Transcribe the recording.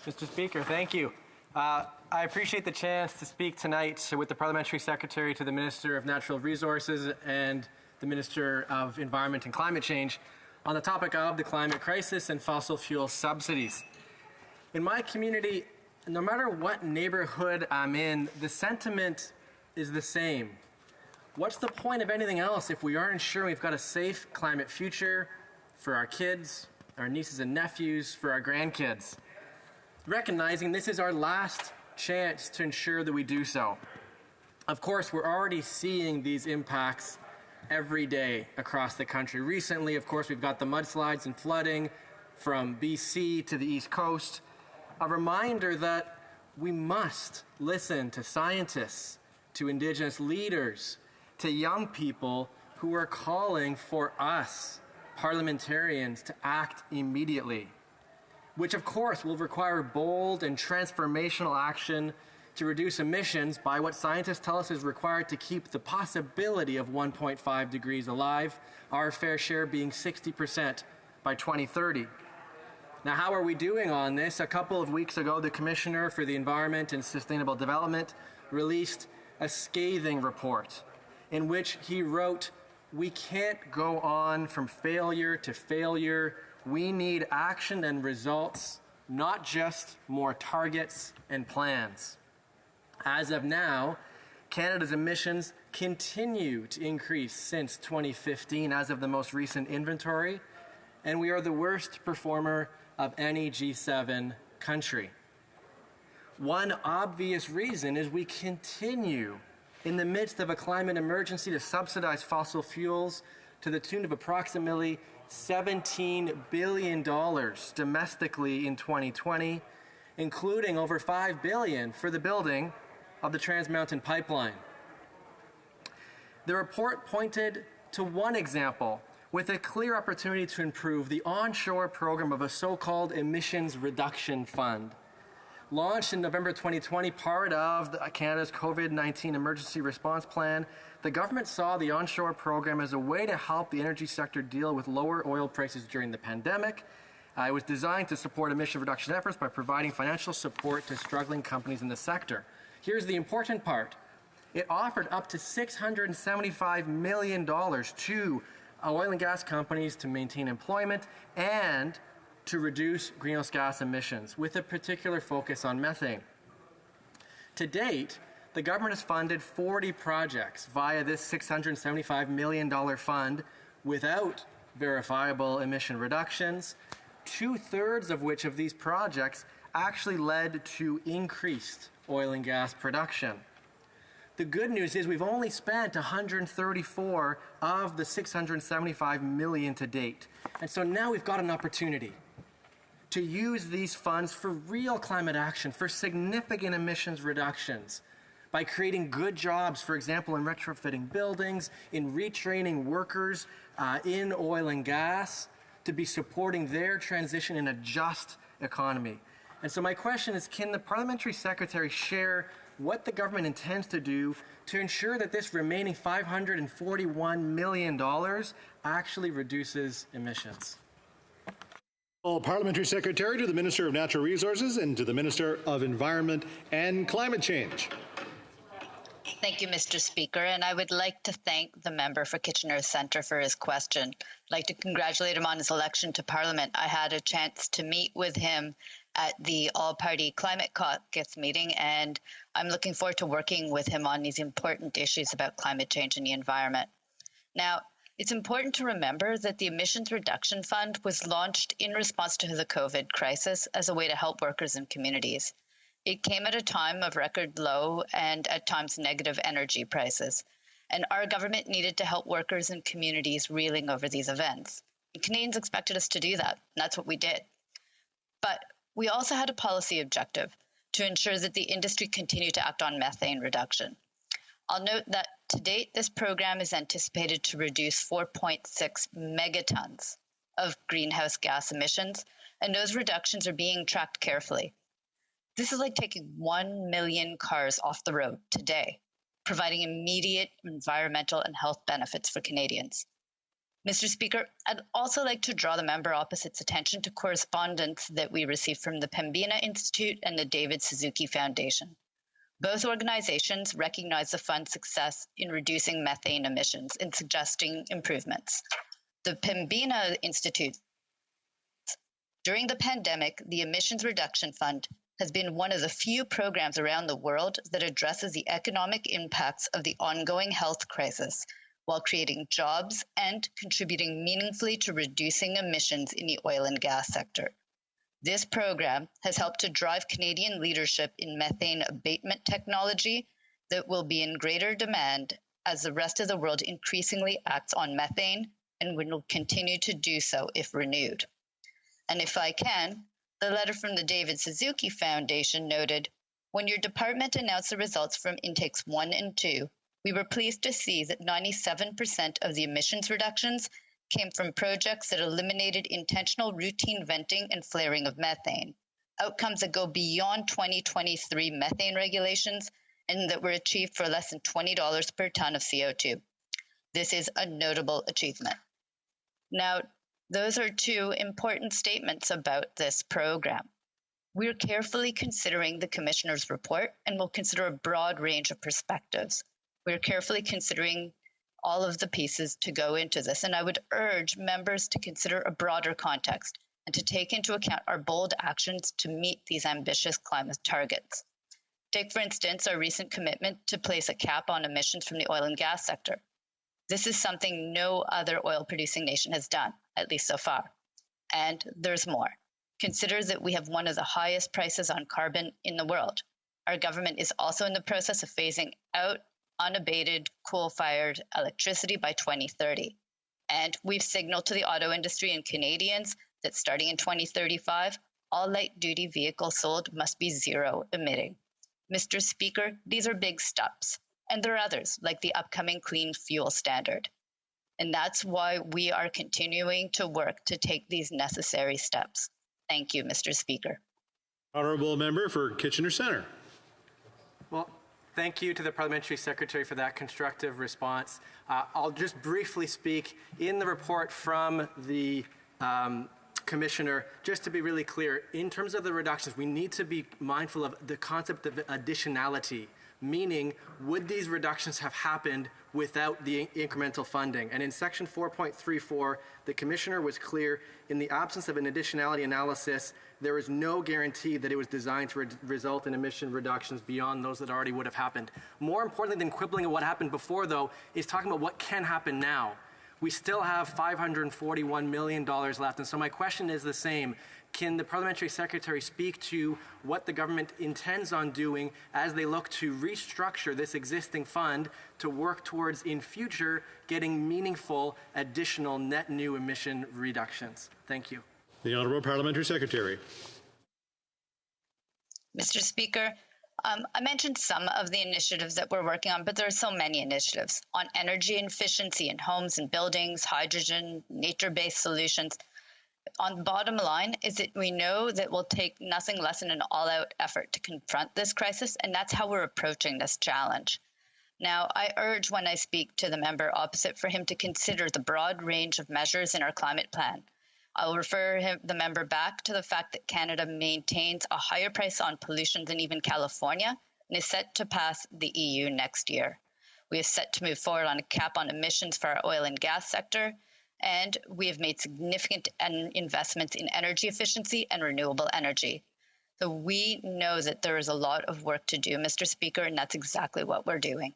Mr. Speaker, thank you. I appreciate the chance to speak tonight with the Parliamentary Secretary to the Minister of Natural Resources and the Minister of Environment and Climate Change on the topic of the climate crisis and fossil fuel subsidies. In my community, no matter what neighborhood I'm in, the sentiment is the same. What's the point of anything else if we aren't ensuring we've got a safe climate future for our kids, our nieces and nephews, for our grandkids? Recognizing this is our last chance to ensure that we do so. Of course, we're already seeing these impacts every day across the country. Recently, of course, we've got the mudslides and flooding from BC to the East Coast. A reminder that we must listen to scientists, to indigenous leaders, to young people who are calling for us, parliamentarians, to act immediately, which of course will require bold and transformational action to reduce emissions by what scientists tell us is required to keep the possibility of 1.5 degrees alive, our fair share being 60% by 2030. Now, how are we doing on this? A couple of weeks ago, the Commissioner for the Environment and Sustainable Development released a scathing report in which he wrote, "We can't go on from failure to failure. We need action and results, not just more targets and plans." As of now, Canada's emissions continue to increase since 2015 as of the most recent inventory, and we are the worst performer of any G7 country. One obvious reason is we continue in the midst of a climate emergency to subsidize fossil fuels to the tune of approximately $17 billion domestically in 2020, including over $5 billion for the building of the Trans Mountain Pipeline. The report pointed to one example with a clear opportunity to improve the onshore program of a so-called emissions reduction fund. Launched in November 2020, part of Canada's COVID-19 emergency response plan, the government saw the onshore program as a way to help the energy sector deal with lower oil prices during the pandemic. It was designed to support emission reduction efforts by providing financial support to struggling companies in the sector. Here's the important part. It offered up to $675 million to oil and gas companies to maintain employment and to reduce greenhouse gas emissions, with a particular focus on methane. To date, the government has funded 40 projects via this $675 million fund without verifiable emission reductions, 2/3 of which of these projects actually led to increased oil and gas production. The good news is we've only spent 134 of the 675 million to date. And so now we've got an opportunity to use these funds for real climate action, for significant emissions reductions, by creating good jobs, for example, in retrofitting buildings, in retraining workers in oil and gas, to be supporting their transition in a just economy. And so my question is, can the Parliamentary Secretary share what the government intends to do to ensure that this remaining $541 million actually reduces emissions? Parliamentary Secretary to the Minister of Natural Resources and to the Minister of Environment and Climate Change. Thank you, Mr. Speaker, and I would like to thank the member for Kitchener Centre for his question. I'd like to congratulate him on his election to Parliament. I had a chance to meet with him at the All-Party Climate Caucus meeting, and I'm looking forward to working with him on these important issues about climate change and the environment. Now, it's important to remember that the Emissions Reduction Fund was launched in response to the COVID crisis as a way to help workers and communities. It came at a time of record low and at times negative energy prices, and our government needed to help workers and communities reeling over these events. And Canadians expected us to do that, and that's what we did. But we also had a policy objective to ensure that the industry continued to act on methane reduction. I'll note that to date, this program is anticipated to reduce 4.6 megatons of greenhouse gas emissions, and those reductions are being tracked carefully. This is like taking 1 million cars off the road today, providing immediate environmental and health benefits for Canadians. Mr. Speaker, I'd also like to draw the member opposite's attention to correspondence that we received from the Pembina Institute and the David Suzuki Foundation. Both organizations recognize the fund's success in reducing methane emissions and suggesting improvements. The Pembina Institute, during the pandemic, the Emissions Reduction Fund has been one of the few programs around the world that addresses the economic impacts of the ongoing health crisis while creating jobs and contributing meaningfully to reducing emissions in the oil and gas sector. This program has helped to drive Canadian leadership in methane abatement technology that will be in greater demand as the rest of the world increasingly acts on methane and will continue to do so if renewed. And if I can, the letter from the David Suzuki Foundation noted, when your department announced the results from intakes 1 and 2, we were pleased to see that 97% of the emissions reductions came from projects that eliminated intentional routine venting and flaring of methane, outcomes that go beyond 2023 methane regulations and that were achieved for less than $20 per ton of CO2. This is a notable achievement. Now, those are two important statements about this program. We're carefully considering the Commissioner's report and will consider a broad range of perspectives. We're carefully considering all of the pieces to go into this, and I would urge members to consider a broader context and to take into account our bold actions to meet these ambitious climate targets. Take, for instance, our recent commitment to place a cap on emissions from the oil and gas sector. This is something no other oil-producing nation has done, at least so far. And there's more. Consider that we have one of the highest prices on carbon in the world. Our government is also in the process of phasing out unabated coal-fired electricity by 2030. And we've signaled to the auto industry and Canadians that starting in 2035, all light-duty vehicles sold must be zero emitting. Mr. Speaker, these are big steps. And there are others, like the upcoming Clean Fuel Standard. And that's why we are continuing to work to take these necessary steps. Thank you, Mr. Speaker. Honourable member for Kitchener Centre. Well, thank you to the Parliamentary Secretary for that constructive response. I'll just briefly speak in the report from the Commissioner, just to be really clear, in terms of the reductions, we need to be mindful of the concept of additionality. Meaning, would these reductions have happened without the incremental funding? And in section 4.34, the Commissioner was clear, in the absence of an additionality analysis, there is no guarantee that it was designed to result in emission reductions beyond those that already would have happened. More importantly than quibbling at what happened before, though, is talking about what can happen now. We still have $541 million left, and so my question is the same. Can the Parliamentary Secretary speak to what the government intends on doing as they look to restructure this existing fund to work towards, in future, getting meaningful additional net new emission reductions? Thank you. The Honourable Parliamentary Secretary. Mr. Speaker, I mentioned some of the initiatives that we're working on, but there are so many initiatives on energy efficiency in homes and buildings, hydrogen, nature-based solutions. On the bottom line is that we know that we'll take nothing less than an all-out effort to confront this crisis, and that's how we're approaching this challenge. Now, I urge when I speak to the member opposite for him to consider the broad range of measures in our climate plan. I'll refer the member back to the fact that Canada maintains a higher price on pollution than even California and is set to pass the EU next year. We are set to move forward on a cap on emissions for our oil and gas sector, and we have made significant investments in energy efficiency and renewable energy. So we know that there is a lot of work to do, Mr. Speaker, and that's exactly what we're doing.